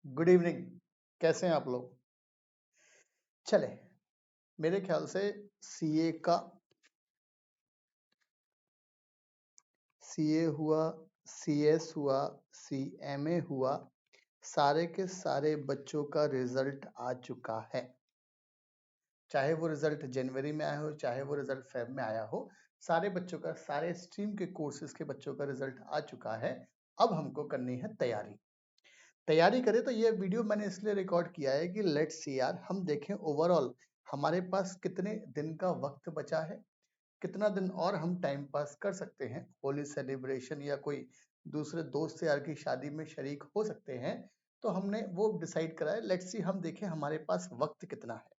Good evening. कैसे हैं आप लोग? चले, मेरे ख्याल से सीए का सीए हुआ, सीएस हुआ, सीएमए हुआ, सारे के सारे बच्चों का रिजल्ट आ चुका है। चाहे वो रिजल्ट जनवरी में आया हो, चाहे वो रिजल्ट फेब में आया हो, सारे बच्चों का, सारे स्ट्रीम के कोर्सेज के बच्चों का रिजल्ट आ चुका है। अब हमको करनी है तैयारी करें। तो ये वीडियो मैंने इसलिए रिकॉर्ड किया है कि लेट्स सी यार, हम देखें ओवरऑल हमारे पास कितने दिन का वक्त बचा है, कितना दिन और हम टाइम पास कर सकते हैं, होली सेलिब्रेशन या कोई दूसरे दोस्त यार की शादी में शरीक हो सकते हैं। तो हमने वो डिसाइड करा है। लेट्स सी, हम देखें हमारे पास वक्त कितना है।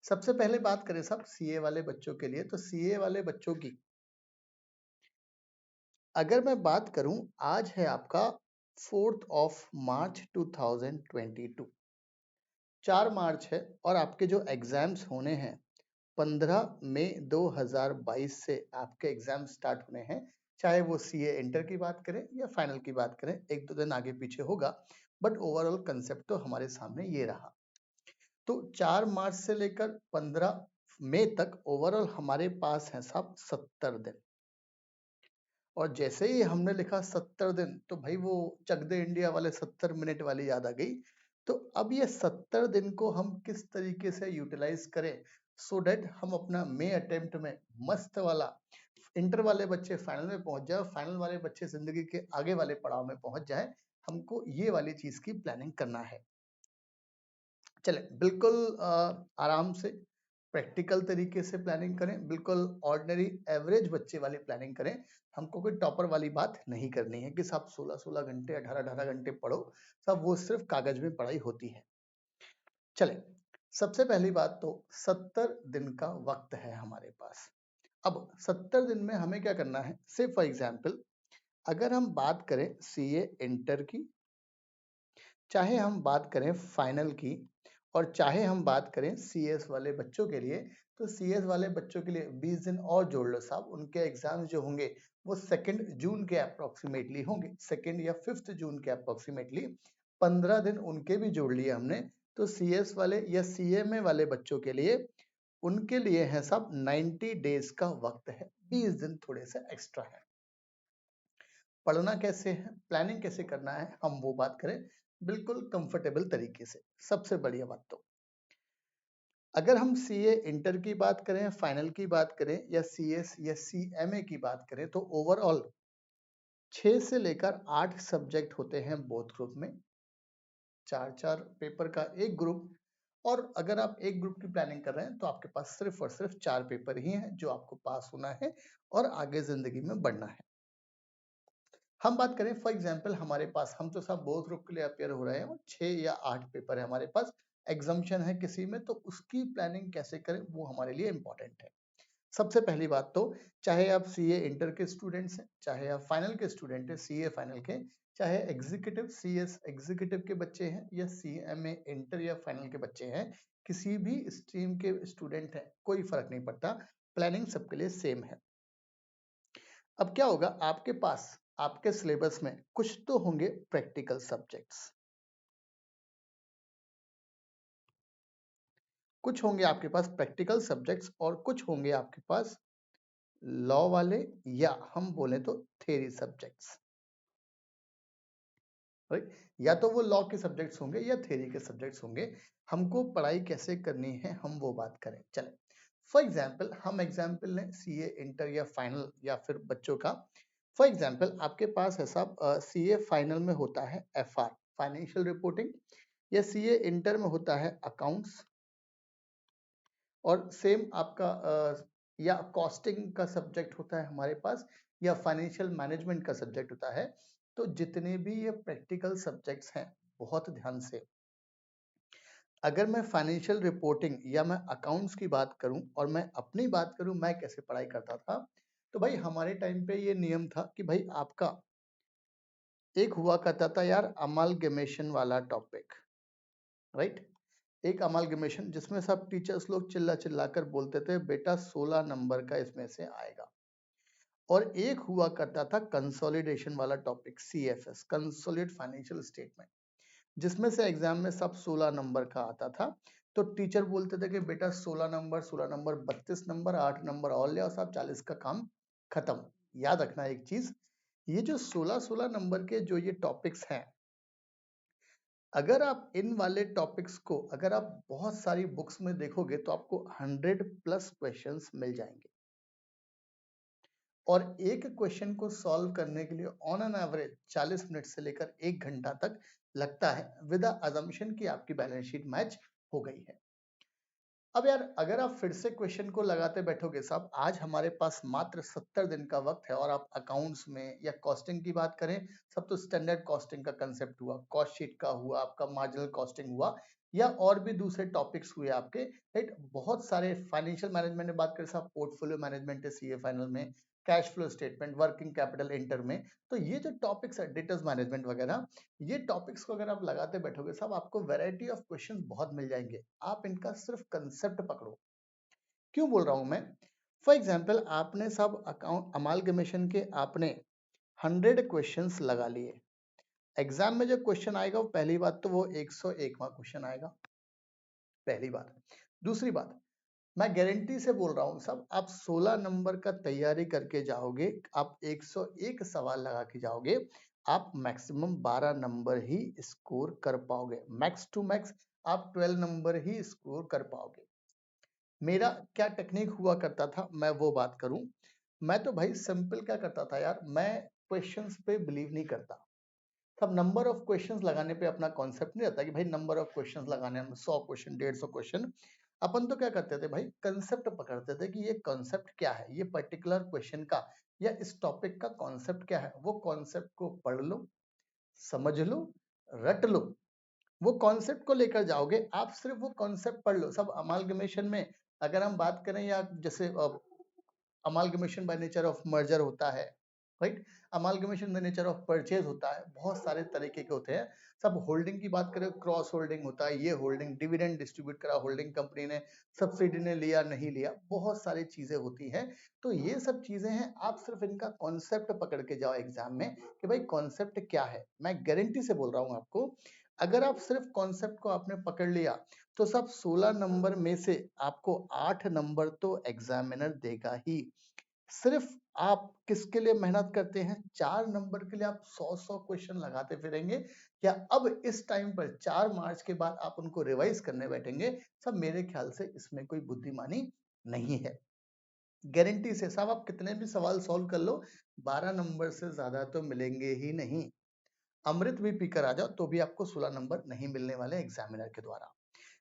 सबसे पहले बात करें सब सीए वाले बच्चों के लिए, तो सीए वाले बच्चों की अगर मैं बात करूं, आज है आपका 4 मार्च 2022, 4 मार्च है। और आपके जो एग्जाम्स होने हैं 15 मई 2022 से आपके एग्जाम स्टार्ट होने हैं। चाहे वो सीए इंटर की बात करें या फाइनल की बात करें, एक दो दिन आगे पीछे होगा, बट ओवरऑल कंसेप्ट तो हमारे सामने ये रहा। तो 4 मार्च से लेकर 15 मई तक ओवरऑल हमारे पास है साहब 70 दिन। और जैसे ही हमने लिखा 70 दिन, तो भाई वो चक दे इंडिया वाले 70 मिनट वाली याद आ गई। तो अब ये 70 दिन को हम किस तरीके से यूटिलाइज करें, सो डेट हम अपना मई अटेम्प्ट में मस्त वाला, इंटर वाले बच्चे फाइनल में पहुंच जाए, फाइनल वाले बच्चे जिंदगी के आगे वाले पड़ाव में पहुंच जाए। हमको ये वाली चीज की प्लानिंग करना है। चले, बिल्कुल आराम से प्रैक्टिकल तरीके से प्लानिंग करें, बिल्कुल ऑर्डिनरी एवरेज बच्चे वाली प्लानिंग करें। हमको कोई टॉपर वाली बात नहीं करनी है कि साहब 16-16 घंटे 18-18 घंटे पढ़ो, सब वो सिर्फ कागज में पढ़ाई होती है। चले, सबसे पहली बात तो 70 दिन का वक्त है हमारे पास। अब 70 दिन में हमें क्या करना है, से फॉर एग्जाम्पल अगर हम बात करें सीए इंटर की, चाहे हम बात करें फाइनल की, और चाहे हम बात करें सीएस वाले बच्चों के लिए, तो सीएस वाले बच्चों के लिए 20 दिन और जोड़ लो साहब। उनके एग्जाम्स जो होंगे वो 2 जून के अप्रोक्सीमेटली होंगे, 2 या 5 जून के अप्रोक्सीमेटली। 15 दिन उनके भी जोड़ लिए हमने। तो सीएस वाले या सीएमए वाले बच्चों के लिए, उनके लिए है साहब 90 डेज का वक्त है, 20 दिन थोड़े से एक्स्ट्रा है। पढ़ना कैसे है, प्लानिंग कैसे करना है, हम वो बात करें बिल्कुल कंफर्टेबल तरीके से। सबसे बढ़िया बात तो अगर हम सीए इंटर की बात करें, फाइनल की बात करें, या सीएस या सीएमए की बात करें, तो ओवरऑल 6 से लेकर 8 सब्जेक्ट होते हैं बोथ ग्रुप में, 4-4 पेपर का एक ग्रुप। और अगर आप एक ग्रुप की प्लानिंग कर रहे हैं तो आपके पास सिर्फ और सिर्फ 4 पेपर ही हैं जो आपको पास होना है और आगे जिंदगी में बढ़ना है। हम बात करें फॉर एग्जांपल, हमारे पास, हम तो सब बोथ ग्रुप के लिए अपेयर हो रहे हैं, 6 या 8 पेपर है हमारे पास, एग्जाम्शन है किसी में, तो उसकी प्लानिंग कैसे करें वो हमारे लिए इंपॉर्टेंट है। सबसे पहली बात तो, चाहे आप सीए इंटर के स्टूडेंट्स हैं, चाहे आप फाइनल के स्टूडेंट हैं सीए फाइनल के, चाहे एग्जीक्यूटिव सीएस एग्जीक्यूटिव के बच्चे हैं या सीएमए इंटर या फाइनल के बच्चे हैं, किसी भी स्ट्रीम के स्टूडेंट हैं, कोई फर्क नहीं पड़ता, प्लानिंग सबके लिए सेम है। अब क्या होगा, आपके पास आपके सिलेबस में कुछ तो होंगे प्रैक्टिकल सब्जेक्ट्स, कुछ होंगे आपके पास प्रैक्टिकल सब्जेक्ट्स, और कुछ होंगे आपके पास लॉ वाले, या हम बोले तो थ्योरी सब्जेक्ट्स, राइट। या तो वो लॉ के सब्जेक्ट्स होंगे या थ्योरी के सब्जेक्ट्स होंगे। हमको पढ़ाई कैसे करनी है हम वो बात करें। चले, फॉर एग्जाम्पल हम एग्जाम्पल लें सीए इंटर या फाइनल या फिर बच्चों का। फॉर एग्जाम्पल आपके पास है साहब सीए फाइनल में होता है एफआर, फाइनेंशियल रिपोर्टिंग, या सीए इंटर में होता है अकाउंट्स, और सेम आपका या कॉस्टिंग का सब्जेक्ट होता है हमारे पास, या फाइनेंशियल मैनेजमेंट का सब्जेक्ट होता है। तो जितने भी ये प्रैक्टिकल सब्जेक्ट्स हैं, बहुत ध्यान से, अगर मैं फाइनेंशियल रिपोर्टिंग या मैं अकाउंट्स की बात करूं और मैं अपनी बात करूं मैं कैसे पढ़ाई करता था, तो भाई हमारे टाइम पे ये नियम था कि भाई आपका एक हुआ करता था यार अमालगमेशन वाला टॉपिक, राइट। एक अमालगमेशन जिसमें सब टीचर्स लोग चिल्ला चिल्ला कर बोलते थे बेटा 16 नंबर का इसमें से आएगा। और एक हुआ करता था कंसोलिडेशन वाला topic, CFS, consolidate financial statement, जिसमें से एग्जाम में सब 16 नंबर का आता था। तो टीचर बोलते थे कि बेटा 16 नंबर 32 नंबर 8 नंबर और ले आओ साहब, 40 का काम खत्म। याद रखना एक चीज, ये जो 16 नंबर के जो ये टॉपिक्स हैं, अगर आप इन वाले टॉपिक्स को अगर आप बहुत सारी बुक्स में देखोगे तो आपको 100+ क्वेश्चंस मिल जाएंगे। और एक क्वेश्चन को सॉल्व करने के लिए ऑन एन एवरेज 40 मिनट से लेकर 1 घंटा तक लगता है, विद द अजम्पशन कि आपकी बैलेंस शीट मैच हो गई है। अब यार अगर आप फिर से क्वेश्चन को लगाते बैठोगे साहब, आज हमारे पास मात्र 70 दिन का वक्त है और आप अकाउंट्स में या कॉस्टिंग की बात करें, सब तो स्टैंडर्ड कॉस्टिंग का कंसेप्ट हुआ, कॉस्ट शीट का हुआ, आपका मार्जिनल कॉस्टिंग हुआ, या और भी दूसरे टॉपिक्स हुए आपके, राइट। बहुत सारे फाइनेंशियल मैनेजमेंट में बात करें साहब, पोर्टफोलियो मैनेजमेंट है सीए फाइनल में, cash flow statement, working capital inter में। तो ये जो टॉपिक्स है डेटर्स मैनेजमेंट वगैरह, ये टॉपिक्स को अगर आप लगाते बैठोगे साहब, आपको वैरायटी ऑफ क्वेश्चंस बहुत मिल जाएंगे। आप इनका सिर्फ कंसेप्ट पकड़ो। क्यों बोल रहा हूं मैं? फॉर एग्जाम्पल आपने सब अकाउंट अमालगमेशन के आपने 100 क्वेश्चंस लगा लिए, एग्जाम में जो क्वेश्चन आएगा वो पहली बात तो वो 101वां क्वेश्चन आएगा, पहली बात। दूसरी बात, मैं गारंटी से बोल रहा हूं साहब, आप 16 नंबर का तैयारी करके जाओगे, आप 101 सवाल लगा के जाओगे, आप मैक्सिमम 12 नंबर ही स्कोर कर पाओगे, मैक्स टू मैक्स आप 12 नंबर ही स्कोर कर पाओगे। मेरा क्या टेक्निक हुआ करता था, मैं वो बात करूं। मैं तो भाई सिंपल क्या करता था यार, मैं क्वेश्चंस पे बिलीव नहीं करता। सब नंबर ऑफ क्वेश्चंस लगाने पे अपना कॉन्सेप्ट नहीं रहता कि भाई नंबर ऑफ क्वेश्चंस लगाने में 100 क्वेश्चन 150 क्वेश्चन। अपन तो क्या करते थे भाई, कंसेप्ट पकड़ते थे कि ये कॉन्सेप्ट क्या है, ये पर्टिकुलर क्वेश्चन का या इस टॉपिक का कॉन्सेप्ट क्या है। वो कॉन्सेप्ट को पढ़ लो, समझ लो, रट लो। वो कॉन्सेप्ट को लेकर जाओगे आप, सिर्फ वो कॉन्सेप्ट पढ़ लो। सब अमालगमेशन में अगर हम बात करें, या जैसे amalgamation by nature of merger होता है, right, amalgamation by nature of purchase होता है, बहुत सारे तरीके के होते हैं। सब होल्डिंग की बात करें, क्रॉस होल्डिंग होता है, ये होल्डिंग डिविडेंड डिस्ट्रीब्यूट करा होल्डिंग कंपनी ने, सब्सिडी ने लिया नहीं लिया, बहुत सारी चीजें होती हैं। तो ये सब चीजें हैं, आप सिर्फ इनका कॉन्सेप्ट पकड़ के जाओ एग्जाम में कि भाई कॉन्सेप्ट क्या है। मैं गारंटी से बोल रहा हूं आपको, अगर आप सिर्फ कॉन्सेप्ट को आपने पकड़ लिया तो सब 16 नंबर में से आपको 8 नंबर तो एग्जामिनर देगा ही। सिर्फ आप किसके लिए मेहनत करते हैं, 4 नंबर के लिए आप 100 क्वेश्चन लगाते फिरेंगे, क्या अब इस टाइम पर 4 मार्च के बाद आप उनको रिवाइज करने बैठेंगे? सब मेरे ख्याल से इसमें कोई बुद्धिमानी नहीं है। गारंटी से साहब आप कितने भी सवाल सॉल्व कर लो, 12 नंबर से ज्यादा तो मिलेंगे ही नहीं। अमृत भी पीकर आ जाओ तो भी आपको 16 नंबर नहीं मिलने वाले एग्जामिनर के द्वारा।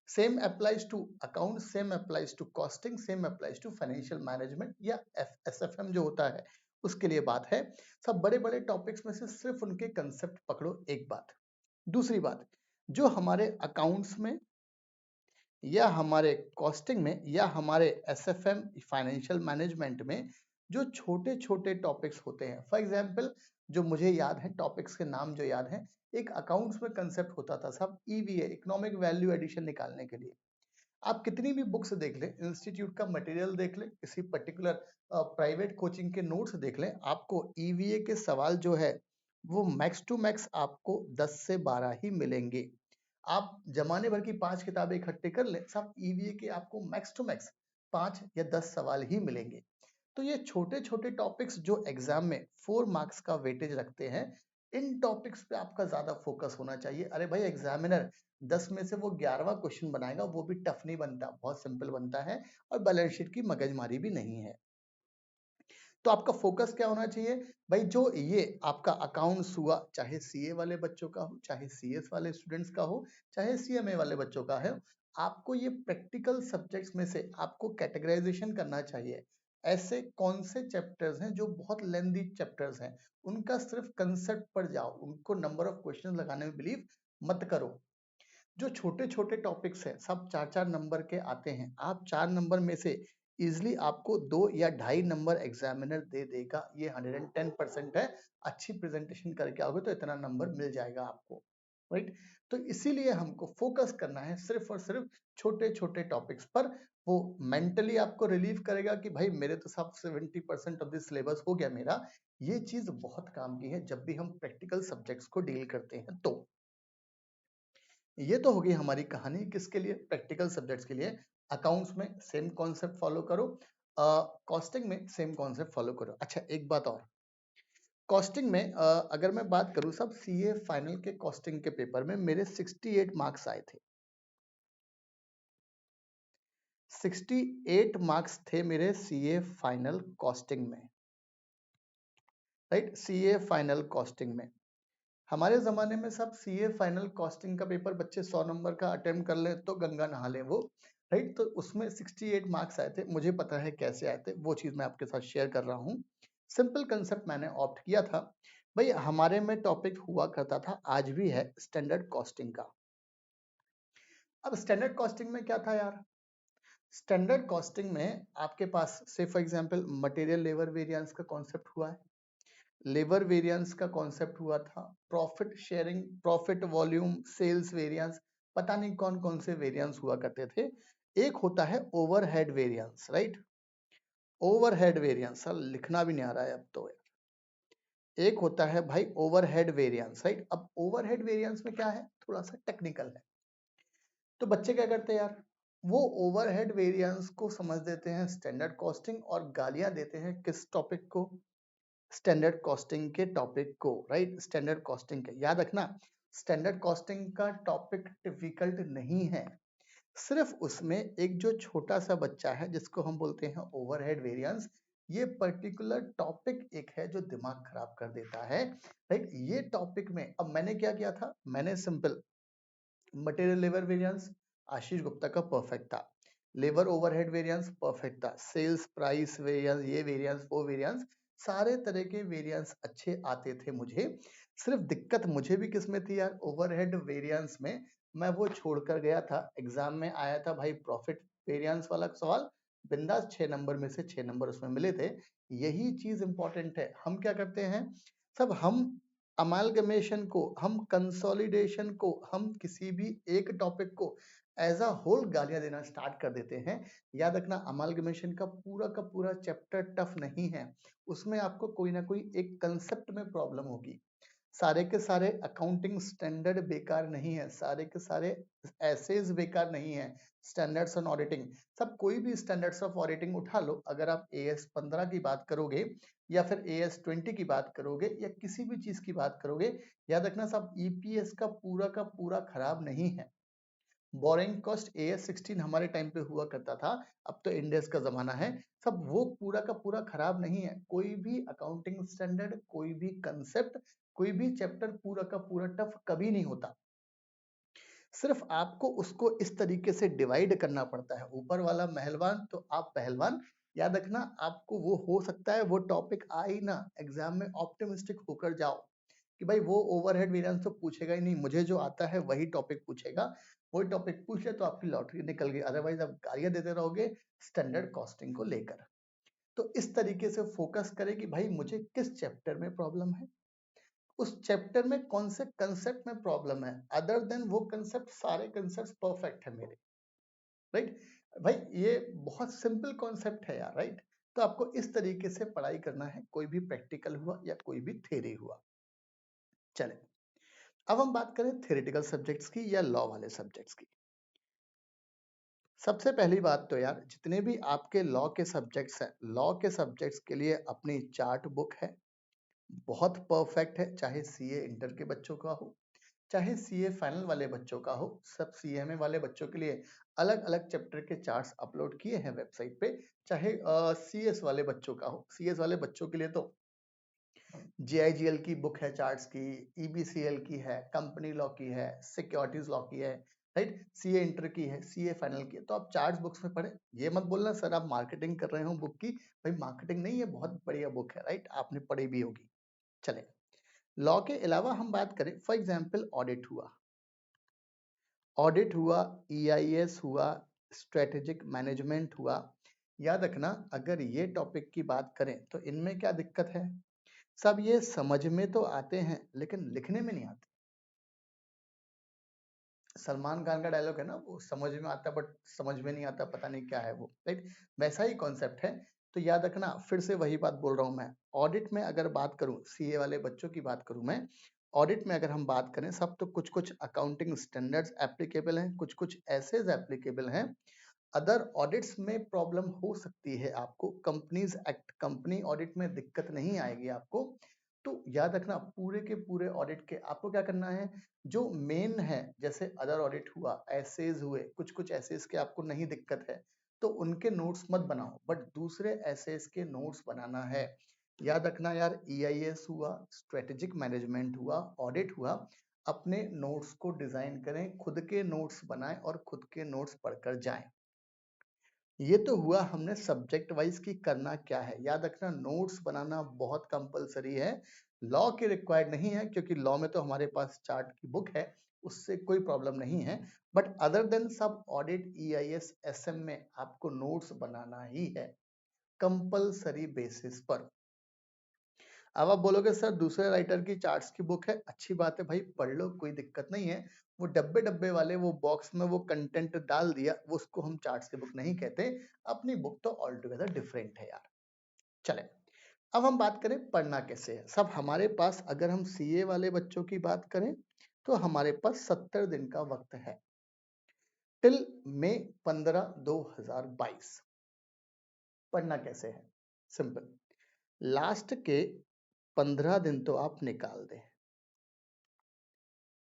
Same applies to account, same applies to costing, same applies to financial management या एसएफएम जो होता है उसके लिए बात है। सब बड़े बड़े टॉपिक्स में से सिर्फ उनके कंसेप्ट पकड़ो, एक बात। दूसरी बात, जो हमारे अकाउंट्स में या हमारे कॉस्टिंग में या हमारे एसएफएम फाइनेंशियल मैनेजमेंट में जो छोटे छोटे टॉपिक्स होते हैं, फॉर एग्जांपल जो मुझे याद है, टॉपिक्स के नाम जो याद है, एक अकाउंट्स में कंसेप्ट होता था सब ईवीए, इकोनॉमिक वैल्यू एडिशन निकालने के लिए। आप कितनी भी बुक्स देख लें, इंस्टीट्यूट का मटेरियल देख लें, किसी पर्टिकुलर प्राइवेट कोचिंग के नोट्स देख लें, आपको ईवीए के सवाल जो है वो मैक्स टू मैक्स आपको 10 से 12 ही मिलेंगे। आप जमाने भर की 5 किताबें इकट्ठे कर लें, सब ईवीए के आपको मैक्स टू मैक्स 5 या 10 सवाल ही मिलेंगे। तो ये छोटे छोटे टॉपिक्स जो एग्जाम में 4 मार्क्स का वेटेज रखते हैं, इन टॉपिक्स पे आपका ज्यादा फोकस होना चाहिए। अरे भाई एग्जामिनर 10 में से वो 11वां क्वेश्चन बनाएगा, वो भी टफ नहीं बनता, बहुत सिंपल बनता है और बैलेंस शीट की मगजमारी भी नहीं है। तो आपका फोकस क्या होना चाहिए भाई, जो ये आपका अकाउंट्स हुआ, चाहे सीए वाले बच्चों का हो, चाहे सीएस वाले स्टूडेंट्स का हो, चाहे सीएमए वाले बच्चों का है, आपको ये प्रैक्टिकल सब्जेक्ट्स में से आपको कैटेगराइजेशन करना चाहिए। ऐसे कौन से चैप्टर्स हैं जो बहुत लेंदी चैप्टर्स हैं, उनका सिर्फ कंसेप्ट पर जाओ, उनको नंबर ऑफ क्वेश्चन लगाने में बिलीव मत करो। जो छोटे छोटे टॉपिक्स हैं सब 4-4 नंबर के आते हैं, आप 4 नंबर में से इजिली आपको 2 या 2.5 नंबर एग्जामिनर दे देगा, ये 110% है। अच्छी प्रेजेंटेशन करके आओगे तो इतना नंबर मिल जाएगा आपको, राइट। तो इसीलिए हमको फोकस करना है सिर्फ और सिर्फ छोटे छोटे टॉपिक्स पर। वो मेंटली आपको रिलीव करेगा कि भाई मेरे तो सब 70% ऑफ द सिलेबस हो गया मेरा। ये चीज बहुत काम की है जब भी हम प्रैक्टिकल सब्जेक्ट्स को डील करते हैं। तो ये तो होगी हमारी कहानी किसके लिए, प्रैक्टिकल सब्जेक्ट्स के लिए। अकाउंट्स में सेम कॉन्सेप्ट फॉलो करो, कॉस्टिंग में सेम कॉन्सेप्ट फॉलो करो। अच्छा एक बात और, कॉस्टिंग में अगर मैं बात करूं, सब सीए फाइनल के कॉस्टिंग के पेपर में मेरे 68 मार्क्स आए थे। 68 मार्क्स थे मेरे सीए फाइनल कॉस्टिंग में, राइट। सीए फाइनल कॉस्टिंग में हमारे जमाने में सब सीए फाइनल कॉस्टिंग का पेपर बच्चे 100 नंबर का अटेम्प्ट कर ले तो गंगा नहा ले वो, राइट। तो उसमें 68 मार्क्स आए थे, मुझे पता है कैसे आए थे, वो चीज मैं आपके साथ शेयर कर रहा हूँ। सिंपल कंसेप्ट मैंने ऑप्ट किया था भाई, हमारे में टॉपिक हुआ करता था, आज भी है, स्टैंडर्ड कॉस्टिंग का। अब स्टैंडर्ड कॉस्टिंग में क्या था यार, स्टैंडर्ड कॉस्टिंग में आपके पास से for example material labour variance का कॉन्सेप्ट हुआ है, लेबर वेरिएंस का कॉन्सेप्ट हुआ था, profit sharing, profit volume, sales variance, पता नहीं कौन कौन से वेरिएंस हुआ करते थे। एक होता है overhead variance, right. Overhead variance, sir लिखना भी नहीं आ रहा है अब तो यार। एक होता है भाई ओवरहेड वेरिएंस, राइट। अब ओवरहेड वेरिएंस में क्या है, थोड़ा सा टेक्निकल है। तो बच्चे क्या करते हैं यार, वो ओवरहेड वेरिएंस को समझ देते हैं स्टैंडर्ड कॉस्टिंग और गालियां देते हैं किस टॉपिक को, स्टैंडर्ड कॉस्टिंग के टॉपिक को, राइट। स्टैंडर्ड कॉस्टिंग के, याद रखना स्टैंडर्ड कॉस्टिंग का टॉपिक डिफिकल्ट नहीं है, सिर्फ उसमें एक जो छोटा सा बच्चा है जिसको हम बोलते हैं ओवरहेड वेरिएंस, ये पर्टिकुलर टॉपिक एक है जो दिमाग खराब कर देता है, राइट। ये टॉपिक में अब मैंने क्या किया था, मैंने simple material labour variance Ashish Gupta का परफेक्ट था, लेबर ओवरहेड वेरिएंस परफेक्ट था, सेल्स प्राइस वेरिएंस, ये वेरिएंस वो वेरिएंस, सारे तरह के वेरिएंस अच्छे आते थे मुझे। सिर्फ दिक्कत मुझे भी किसमें थी यार, ओवरहेड वेरिएंस में। मैं वो छोड़कर गया था, एग्जाम में आया था भाई प्रॉफिट वेरिएंस वाला सवाल, बिंदास 6 नंबर में से 6 नंबर उसमें मिले थे। यही चीज इंपॉर्टेंट है, हम क्या करते हैं सब, हम अमालगमेशन को, हम कंसोलिडेशन को, हम किसी भी एक टॉपिक को एज अ होल गालियां देना स्टार्ट कर देते हैं। याद रखना अमालगमेशन का पूरा चैप्टर टफ नहीं है, उसमें आपको कोई ना कोई एक कंसेप्ट में प्रॉब्लम होगी। सारे के सारे अकाउंटिंग स्टैंडर्ड बेकार नहीं है, सारे के सारे एसेज बेकार नहीं है, स्टैंडर्ड्स ऑन ऑडिटिंग, सब कोई भी स्टैंडर्ड्स ऑफ ऑडिटिंग उठा लो, अगर आप एएस 15 की बात करोगे या फिर एएस 20 की बात करोगे या किसी भी चीज की बात करोगे, याद रखना सब ईपीएस का पूरा खराब नहीं है। बोरिंग कॉस्ट एएस 16 हमारे टाइम पे हुआ करता था, अब तो इंडेक्स का जमाना है, सब वो पूरा का पूरा खराब नहीं है। कोई भी अकाउंटिंग स्टैंडर्ड, कोई भी कंसेप्ट, कोई भी चैप्टर पूरा का पूरा टफ कभी नहीं होता, सिर्फ आपको उसको इस तरीके से डिवाइड करना पड़ता है, ऊपर वाला महलवान तो आप पहलवान। याद रखना आपको वो हो सकता है वो टॉपिक आ ही ना, एग्जाम में ऑप्टिमिस्टिक होकर जाओ कि भाई वो ओवरहेड वेरिएंस तो पूछेगा ही नहीं, मुझे जो आता है वही टॉपिक पूछेगा, वही टॉपिक पूछ ले तो आपकी लॉटरी निकल गई, अदरवाइज आप गालियां देते रहोगे स्टैंडर्ड कॉस्टिंग को लेकर। तो इस तरीके से फोकस करें कि भाई मुझे किस चैप्टर में प्रॉब्लम है, उस चैप्टर में कौन से कंसेप्ट में प्रॉब्लम है, अदर देन वो कंसेप्ट, सारे कंसेप्ट परफेक्ट है मेरे, राइट। भाई ये बहुत सिंपल कॉन्सेप्ट है यार, राइट। तो आपको इस तरीके से पढ़ाई करना है, कोई भी प्रैक्टिकल हुआ या कोई भी थ्योरी हुआ। चले अब हम बात करें थ्योरेटिकल सब्जेक्ट्स की या लॉ वाले सब्जेक्ट्स की। सबसे पहली बात तो यार जितने भी आपके लॉ के सब्जेक्ट्स हैं, लॉ के सब्जेक्ट्स के लिए अपनी चार्ट बुक है, बहुत परफेक्ट है, चाहे सीए इंटर के बच्चों का हो, चाहे सीए फाइनल वाले बच्चों का हो, सब सीएमए वाले बच्चों के लिए अलग अलग चैप्टर के चार्ट्स अपलोड किए हैं वेबसाइट पे, चाहे सीएस वाले बच्चों का हो, सीएस वाले बच्चों के लिए तो जेआईजीएल की बुक है चार्ट्स की, ईबीसीएल की है, कंपनी लॉ की है, सिक्योरिटीज लॉ की है, राइट, सीए इंटर की है, सीए फाइनल की है, तो आप चार्ट्स बुक्स में पढ़े। ये मत बोलना सर आप मार्केटिंग कर रहे हो बुक की, भाई मार्केटिंग नहीं है, बहुत बढ़िया बुक है, राइट, आपने पढ़ी भी होगी। चले लॉ के अलावा हम बात करें, फॉर एग्जाम्पल ऑडिट हुआ, ऑडिट हुआ, ईआईएस हुआ, स्ट्रेटेजिक मैनेजमेंट हुआ। याद रखना अगर ये टॉपिक की बात करें तो इनमें क्या दिक्कत है, सब ये समझ में तो आते हैं लेकिन लिखने में नहीं आते। सलमान खान का डायलॉग है ना, वो समझ में आता बट समझ में नहीं आता, पता नहीं क्या है वो, राइट। वैसा ही कॉन्सेप्ट है। तो याद रखना, फिर से वही बात बोल रहा हूं मैं, ऑडिट में अगर बात करूं, सीए वाले बच्चों की बात करूं मैं, ऑडिट में अगर हम बात करें सब, तो कुछ कुछ अकाउंटिंग स्टैंडर्ड्स एप्लीकेबल हैं, कुछ कुछ ऐसे एप्लीकेबल हैं। अदर ऑडिट्स में प्रॉब्लम हो सकती है आपको, कंपनीज एक्ट, कंपनी ऑडिट में दिक्कत नहीं आएगी आपको। तो याद रखना पूरे के पूरे ऑडिट के आपको क्या करना है, जो मेन है, जैसे अदर ऑडिट हुआ, एसेज हुए, कुछ कुछ एसेज के आपको नहीं दिक्कत है तो उनके नोट्स मत बनाओ, बट दूसरे एसेज के नोट्स बनाना है। याद रखना यार, ईआईएस हुआ, स्ट्रेटेजिक मैनेजमेंट हुआ, ऑडिट हुआ, अपने नोट्स को डिजाइन करें, खुद के नोट्स बनाएं और खुद के नोट्स पढ़कर जाएं। ये तो हुआ हमने सब्जेक्ट वाइज की करना क्या है। याद रखना नोट्स बनाना बहुत कंपलसरी है, लॉ के रिक्वायर्ड नहीं है, क्योंकि लॉ में तो हमारे पास चार्ट की बुक है, उससे कोई प्रॉब्लम नहीं है। बट अदर देन सब ऑडिट, ईआईएस, एसएम में आपको नोट्स बनाना ही है कंपलसरी बेसिस पर। अब आप बोलोगे सर दूसरे राइटर की चार्ट्स की बुक है, अच्छी बात है भाई, पढ़ लो, कोई दिक्कत नहीं है। वो डब्बे डब्बे वाले वो बॉक्स में वो कंटेंट डाल दिया, वो उसको हम चार्ट्स की बुक नहीं कहते, अपनी बुक तो ऑल टुगेदर डिफरेंट है यार। चले, अब हम बात करें पढ़ना कैसे है। सब हमारे पास, अगर हम सीए वाले बच्चों की बात करें तो हमारे पास 70 दिन का वक्त है, टिल मई 15 2022। पढ़ना कैसे है, सिंपल, लास्ट के 15 दिन तो आप निकाल दें,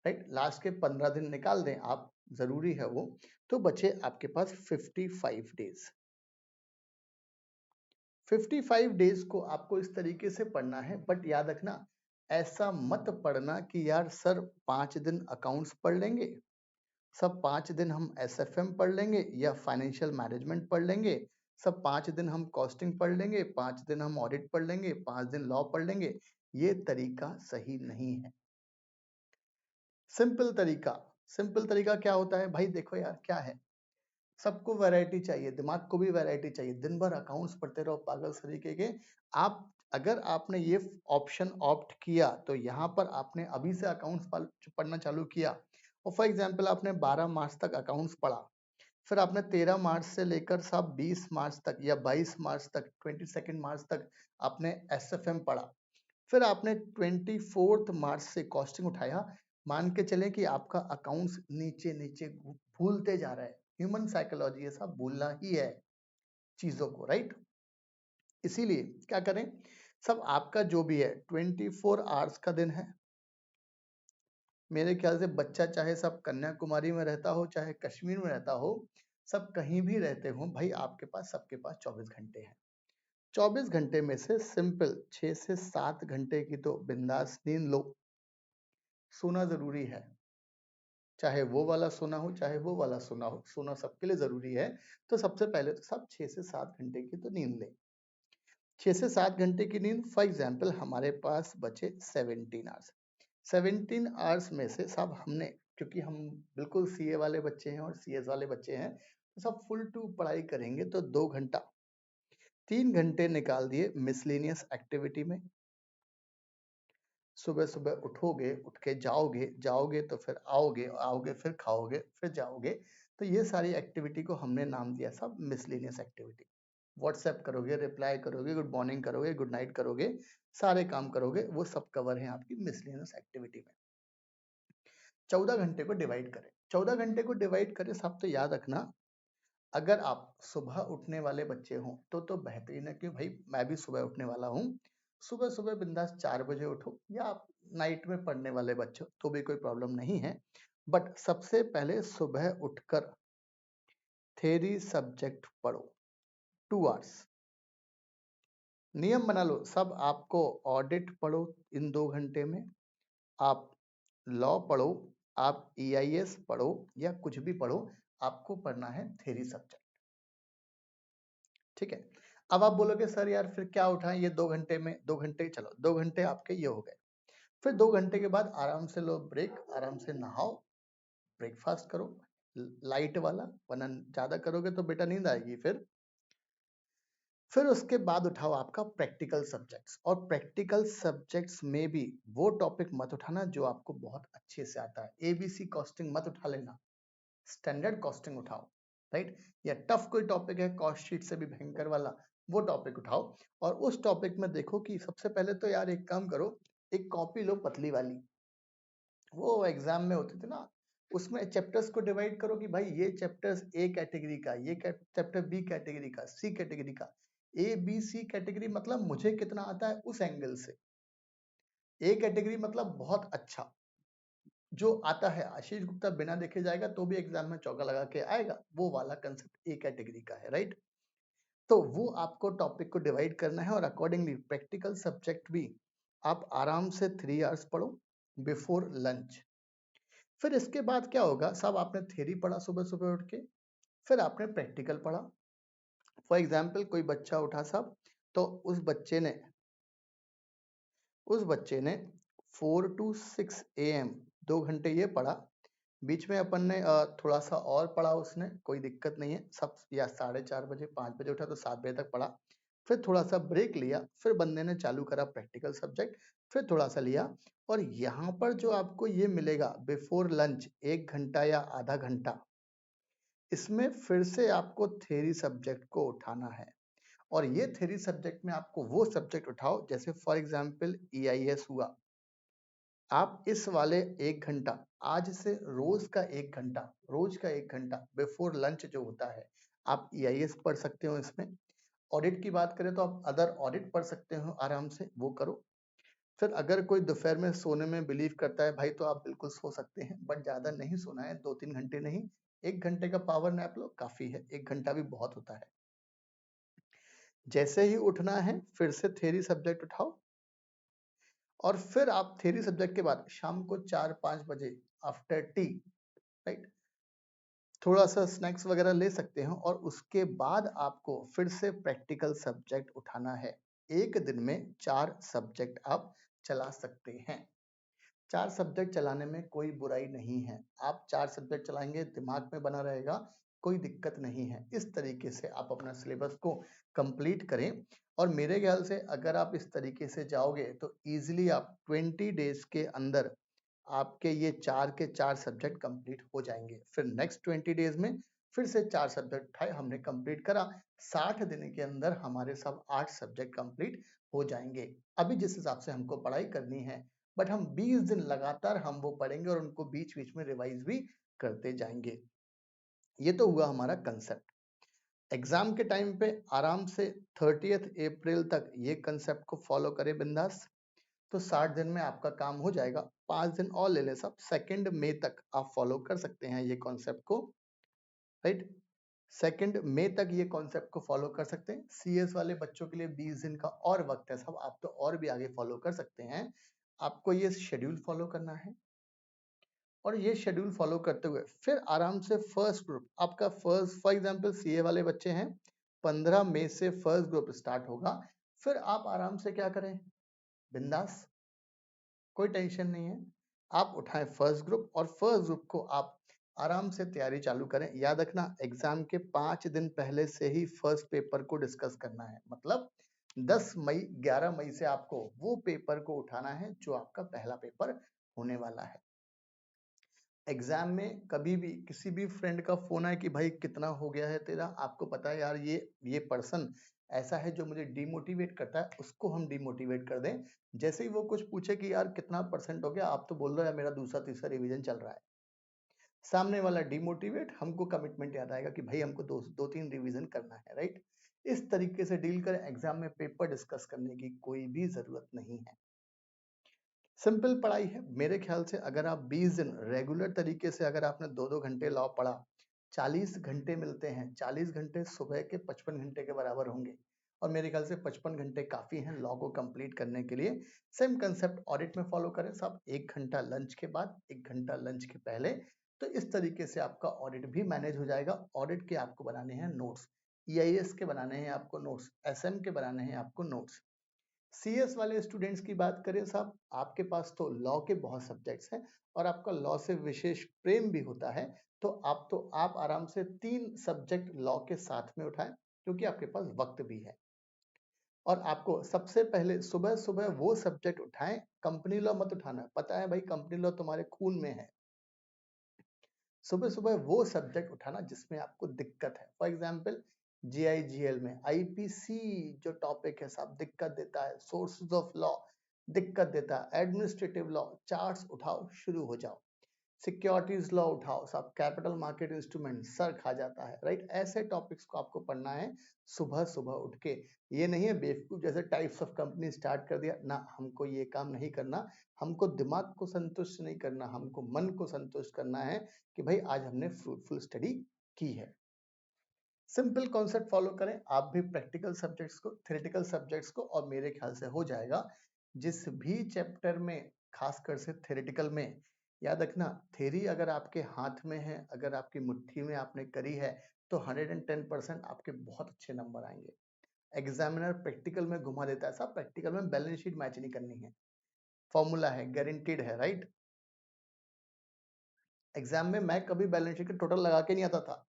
राइट, लास्ट के 15 दिन निकाल दें आप, जरूरी है वो, तो बचे आपके पास 55 डेज। 55 डेज को आपको इस तरीके से पढ़ना है, बट याद रखना ऐसा मत पढ़ना कि यार सर 5 दिन अकाउंट्स पढ़ लेंगे, सब 5 दिन हम एसएफएम पढ़ लेंगे या फाइनेंशियल मैनेजमेंट पढ़ लेंगे, सब 5 दिन हम कॉस्टिंग पढ़ लेंगे, 5 दिन हम ऑडिट पढ़ लेंगे, 5 दिन लॉ पढ़ लेंगे। ये तरीका सही नहीं है। सिंपल तरीका, सिंपल तरीका क्या होता है भाई, देखो यार क्या है, सबको वैरायटी चाहिए, दिमाग को भी वैरायटी चाहिए, दिन भर अकाउंट्स पढ़ते रहो पागल तरीके के। आप, अगर आपने ये ऑप्शन ऑप्ट किया तो यहाँ पर आपने अभी से अकाउंट्स पढ़ना चालू किया, और फॉर एग्जांपल आपने 12 मार्च तक अकाउंट्स पढ़ा, फिर आपने 13 मार्च से लेकर सब 20 मार्च तक या 22 मार्च तक, 22 मार्च तक आपने एसएफएम पढ़ा, फिर आपने 24 मार्च से कॉस्टिंग उठाया, मान के चलें कि आपका अकाउंट्स नीचे नीचे भूलते जा रहा है। ह्यूमन साइकोलॉजी ऐसा भूलना ही है चीजों को, राइट। इसीलिए क्या करें, सब आपका जो भी है 24 आवर्स का दिन है। मेरे ख्याल से बच्चा चाहे सब कन्याकुमारी में रहता हो, चाहे कश्मीर में रहता हो, सब कहीं भी रहते हो भाई, आपके पास, सबके पास 24 घंटे हैं। 24 घंटे में से सिंपल 6 से 7 घंटे की तो बिंदास नींद लो, सोना जरूरी है, चाहे वो वाला सोना हो चाहे वो वाला सोना हो, सोना सबके लिए जरूरी है। तो सबसे पहले तो सब 6 से 7 घंटे की तो नींद ले। 6 से 7 घंटे की नींद, फॉर एग्जाम्पल हमारे पास बचे 17 आवर्स। 17 आवर्स में से सब हमने, क्योंकि हम बिल्कुल सीए वाले बच्चे हैं और सीएस वाले बच्चे हैं, तो सब फुल टू पढ़ाई करेंगे तो 2 घंटा, 3 घंटे निकाल दिए मिसलेनियस एक्टिविटी में। सुबह सुबह उठोगे, उठ के जाओगे, जाओगे तो फिर आओगे, आओगे फिर खाओगे, फिर जाओगे, तो ये सारी एक्टिविटी को हमने नाम दिया सब मिसलेनियस एक्टिविटी। व्हाट्सएप करोगे, रिप्लाई करोगे, गुड मॉर्निंग करोगे, गुड नाइट करोगे, सारे काम करोगे, वो सब कवर है आपकी मिसलेनियस एक्टिविटी में। 14 घंटे को डिवाइड करें, 14 घंटे को डिवाइड करें सब, तो याद रखना अगर आप सुबह उठने वाले बच्चे हों तो बेहतरीन है कि भाई मैं भी सुबह उठने वाला हूँ, सुबह सुबह बिंदास 4 बजे उठो, या आप नाइट में पढ़ने वाले बच्चे हो तो भी कोई प्रॉब्लम नहीं है। बट सबसे पहले सुबह उठकर थ्योरी सब्जेक्ट पढ़ो 2 आवर्स। नियम बना लो सब, आपको ऑडिट पढ़ो इन 2 घंटे में, आप लॉ पढ़ो, आप ईआईएस पढ़ो या कुछ भी पढ़ो, आपको पढ़ना है थ्योरी सब्जेक्ट, ठीक है। अब आप बोलोगे सर यार फिर क्या उठाएं ये 2 घंटे में, 2 घंटे, चलो 2 घंटे आपके ये हो गए, फिर 2 घंटे के बाद आराम से लो ब्रेक, आराम से नहाओ, ब्रेकफास्ट करो लाइट वाला, वरना ज्यादा करोगे तो बेटा नींद आएगी। फिर उसके बाद उठाओ आपका प्रैक्टिकल सब्जेक्ट्स, और प्रैक्टिकल सब्जेक्ट्स में भी वो टॉपिक मत उठाना जो आपको बहुत अच्छे से आता है। एबीसी कॉस्टिंग मत उठा लेना, स्टैंडर्ड कॉस्टिंग उठाओ, राइट। या टफ कोई टॉपिक है कॉस्ट शीट से भी भयंकर वाला, वो टॉपिक उठाओ, और उस टॉपिक में देखो कि सबसे पहले तो यार एक काम करो, एक कॉपी लो पतली वाली, वो एग्जाम में होते थे ना, उसमें चैप्टर्स को डिवाइड करो कि भाई ये चैप्टर्स ए कैटेगरी का, ये चैप्टर बी कैटेगरी का, सी कैटेगरी का। ए बी सी कैटेगरी मतलब मुझे कितना आता है उस एंगल से, ए कैटेगरी मतलब बहुत अच्छा जो आता है, आशीष गुप्ता बिना देखे जाएगा तो भी एग्जाम में चौका लगा के आएगा, वो वाला कंसेप्ट ए कैटेगरी का है, राइट। तो वो आपको टॉपिक को डिवाइड करना है और अकॉर्डिंगली प्रैक्टिकल सब्जेक्ट भी आप आराम से 3 आवर्स पढ़ो बिफोर लंच। फिर इसके बाद क्या होगा साहब, आपने थ्योरी पढ़ा सुबह सुबह उठ के, फिर आपने प्रैक्टिकल पढ़ा। फॉर एग्जाम्पल कोई बच्चा उठा साहब, तो उस बच्चे ने 4 to 6 AM 2 घंटे ये पढ़ा। बीच में अपन ने थोड़ा सा और पढ़ा, उसने कोई दिक्कत नहीं है सब, या 4:30 बजे 5 बजे उठा तो 7 बजे तक पढ़ा। फिर थोड़ा सा ब्रेक लिया, फिर बंदे ने चालू करा प्रैक्टिकल सब्जेक्ट, फिर थोड़ा सा लिया। और यहाँ पर जो आपको ये मिलेगा बिफोर लंच 1 घंटा या आधा घंटा, इसमें फिर से आपको थ्योरी सब्जेक्ट को उठाना है। और ये थ्योरी सब्जेक्ट में आपको वो सब्जेक्ट उठाओ, जैसे फॉर एग्जांपल EIS हुआ, आप इस वाले 1 घंटा, आज से रोज का 1 घंटा बिफोर लंच जो होता है, आप EIS पढ़ सकते हो इसमें। ऑडिट की बात करें तो आप अदर ऑडिट पढ़ सकते हो आराम से, वो करो। फिर अगर कोई दोपहर में सोने में बिलीव करता है भाई, तो आप बिल्कुल सो सकते हैं, बट ज्यादा नहीं सोना है, 2-3 घंटे नहीं, 1 घंटे का पावर नैप लो, काफी है, 1 घंटा भी बहुत होता है। जैसे ही उठना है फिर से थ्योरी सब्जेक्ट उठाओ, और फिर आप थ्योरी सब्जेक्ट के बाद शाम को 4-5 बजे आफ्टर टी, राइट, थोड़ा सा स्नैक्स वगैरह ले सकते हो, और उसके बाद आपको फिर से प्रैक्टिकल सब्जेक्ट उठाना है। एक दिन में 4 सब्जेक्ट आप चला सकते हैं। 4 सब्जेक्ट चलाने में कोई बुराई नहीं है, आप 4 सब्जेक्ट चलाएंगे, दिमाग में बना रहेगा, कोई दिक्कत नहीं है। इस तरीके से आप अपना सिलेबस को कंप्लीट करें, और मेरे ख्याल से अगर आप इस तरीके से जाओगे तो इजीली आप 20 डेज के अंदर आपके ये 4 के 4 सब्जेक्ट कंप्लीट हो जाएंगे। फिर नेक्स्ट 20 डेज में फिर से 4 सब्जेक्ट उठाए, हमने कंप्लीट करा, 60 दिन के अंदर हमारे सब 8 सब्जेक्ट कंप्लीट हो जाएंगे। अभी जिस हिसाब से हमको पढ़ाई करनी है, बट हम 20 दिन लगातार हम वो पढ़ेंगे और उनको बीच बीच में रिवाइज भी करते जाएंगे। ये तो हुआ हमारा कंसेप्ट। एग्जाम के टाइम पे आराम से 30th अप्रैल तक ये कंसेप्ट को फॉलो करें बिंदास, तो 60 दिन में आपका काम हो जाएगा। 5 दिन और ले लें सब, 2 मई तक आप फॉलो कर सकते हैं ये कॉन्सेप्ट को, राइट। 2 मई तक ये कॉन्सेप्ट को फॉलो कर सकते हैं। CS वाले बच्चों के लिए 20 दिन का और वक्त है सब, आप तो और भी आगे फॉलो कर सकते हैं। आपको ये शेड्यूल फॉलो करना है, और ये शेड्यूल फॉलो करते हुए फिर आराम से फर्स्ट ग्रुप आपका, फर्स्ट फॉर एग्जांपल CA वाले बच्चे हैं, 15 मई से फर्स्ट ग्रुप स्टार्ट होगा। फिर आप आराम से क्या करें, बिंदास, कोई टेंशन नहीं है, आप उठाएं फर्स्ट ग्रुप, और फर्स्ट ग्रुप को आप आराम से तैयारी चालू करें। याद रखना एग्जाम के 5 दिन पहले से ही फर्स्ट पेपर को डिस्कस करना है, मतलब 10 मई 11 मई से आपको वो पेपर को उठाना है जो आपका पहला पेपर होने वाला है। एग्जाम में कभी भी किसी भी फ्रेंड का फोन आए कि भाई कितना हो गया है तेरा, आपको पता है यार ये पर्सन ऐसा है जो मुझे डिमोटिवेट करता है, उसको हम डिमोटिवेट कर दें। जैसे ही वो कुछ पूछे कि यार कितना परसेंट हो गया, आप तो बोल रहे हो यार मेरा दूसरा तीसरा रिवीजन चल रहा है, सामने वाला डिमोटिवेट, हमको कमिटमेंट याद आएगा कि भाई हमको 2-3 रिवीजन करना है, राइट। इस तरीके से डील करें, एग्जाम में पेपर डिस्कस करने की कोई भी जरूरत नहीं है। सिंपल पढ़ाई है मेरे ख्याल से। अगर आप 20 दिन रेगुलर तरीके से अगर आपने 2-2 घंटे लॉ पढ़ा, 40 घंटे मिलते हैं, 40 घंटे सुबह के 55 घंटे के बराबर होंगे, और मेरे ख्याल से 55 घंटे काफी हैं लॉ को कंप्लीट करने के लिए। सेम कंसेप्ट ऑडिट में फॉलो करें सब, 1 घंटा लंच के बाद, 1 घंटा लंच के पहले, तो इस तरीके से आपका ऑडिट भी मैनेज हो जाएगा। ऑडिट के आपको बनाने हैं नोट्स, EIS के बनाने हैं आपको नोट्स, SM के बनाने हैं आपको नोट्स। CS वाले स्टूडेंट्स की बात करें साहब, आपके पास तो लॉ के बहुत सब्जेक्ट्स हैं, और आपका लॉ से विशेष प्रेम भी होता है, तो आप आराम से 3 सब्जेक्ट लॉ के साथ में उठाएं, क्योंकि आपके पास वक्त भी है। और आपको सबसे पहले सुबह सुबह वो सब्जेक्ट उठाएं, कंपनी लॉ मत उठाना, पता है भाई कंपनी लॉ तुम्हारे खून में है। सुबह सुबह वो सब्जेक्ट उठाना जिसमें आपको दिक्कत है। फॉर एग्जाम्पल GIGL में IPC जो टॉपिक है सब दिक्कत देता है, सोर्सेज ऑफ लॉ, दिक्कत देता है। एडमिनिस्ट्रेटिव लॉ, चार्ट्स उठाओ, शुरू हो जाओ। सिक्योरिटीज लॉ उठाओ साहब, कैपिटल मार्केट इंस्ट्रूमेंट, सर खा जाता है, राइट। ऐसे टॉपिक्स को आपको पढ़ना है सुबह सुबह उठ के। ये नहीं है बेवकूफ जैसे टाइप्स ऑफ कंपनी स्टार्ट कर दिया ना, हमको ये काम नहीं करना। हमको दिमाग को संतुष्ट नहीं करना, हमको मन को संतुष्ट करना है कि भाई आज हमने फ्रूटफुल स्टडी की है। सिंपल कॉन्सेप्ट फॉलो करें आप भी, प्रैक्टिकल सब्जेक्ट्स को, थ्योरेटिकल सब्जेक्ट्स को, और मेरे ख्याल से हो जाएगा। जिस भी चैप्टर में, खासकर से थ्योरेटिकल में, याद रखना थ्योरी अगर आपके हाथ में है, अगर आपकी मुट्ठी में आपने करी है, तो 110% आपके बहुत अच्छे नंबर आएंगे। एग्जामिनर प्रैक्टिकल में घुमा देता है साहब, प्रैक्टिकल में बैलेंस शीट मैच नहीं करनी है, फॉर्मूला है, गारंटीड है, राइट। एग्जाम में मैं कभी बैलेंस शीट का टोटल लगा के नहीं आता था,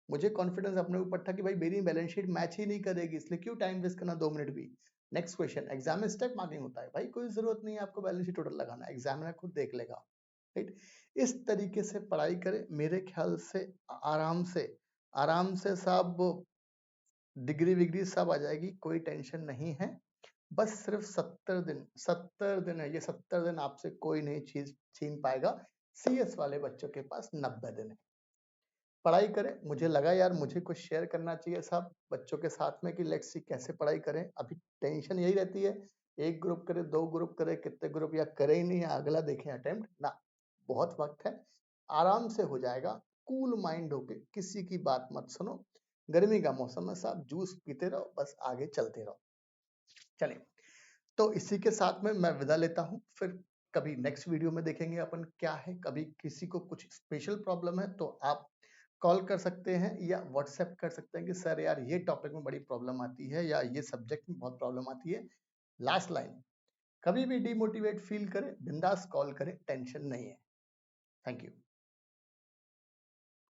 मुझे कॉन्फिडेंस अपने ऊपर था कि भाई मेरी बैलेंस शीट मैच ही नहीं करेगी, इसलिए क्यों टाइम वेस्ट करना 2 मिनट भी। नेक्स्ट क्वेश्चन, एग्जाम में स्टेप मार्किंग होता है भाई, कोई जरूरत नहीं है आपको बैलेंस शीट टोटल लगाना, एग्जामिनर खुद देख लेगा, राइट। इस तरीके से पढ़ाई करें, मेरे ख्याल से आराम से सब डिग्री विग्री सब आ जाएगी, कोई टेंशन नहीं है। बस सिर्फ 70 दिन है, ये 70 दिन आपसे कोई नहीं चीज छीन पाएगा। सीएस वाले बच्चों के पास 90 दिन है। पढ़ाई करें, मुझे लगा यार मुझे कुछ शेयर करना चाहिए साहब बच्चों के साथ में कि लेट्स सी कैसे पढ़ाई करें। अभी टेंशन यही रहती है, एक ग्रुप करे, 2 ग्रुप करे, कितने ग्रुप, या करे ही नहीं या अगला देखें अटेम्प्ट ना। बहुत वक्त है, आराम से हो जाएगा, कूल माइंड होके किसी की बात मत सुनो। गर्मी का मौसम है साहब, जूस पीते रहो, बस आगे चलते रहो। चलिए, तो इसी के साथ में मैं विदा लेता हूँ, फिर कभी नेक्स्ट वीडियो में देखेंगे अपन क्या है। कभी किसी को कुछ स्पेशल प्रॉब्लम है तो आप कॉल कर सकते हैं या व्हाट्सएप कर सकते हैं कि सर यार ये टॉपिक में बड़ी प्रॉब्लम आती है या ये सब्जेक्ट में बहुत प्रॉब्लम आती है। लास्ट लाइन, कभी भी डिमोटिवेट फील करें बिंदास कॉल करें, टेंशन नहीं है। Thank you.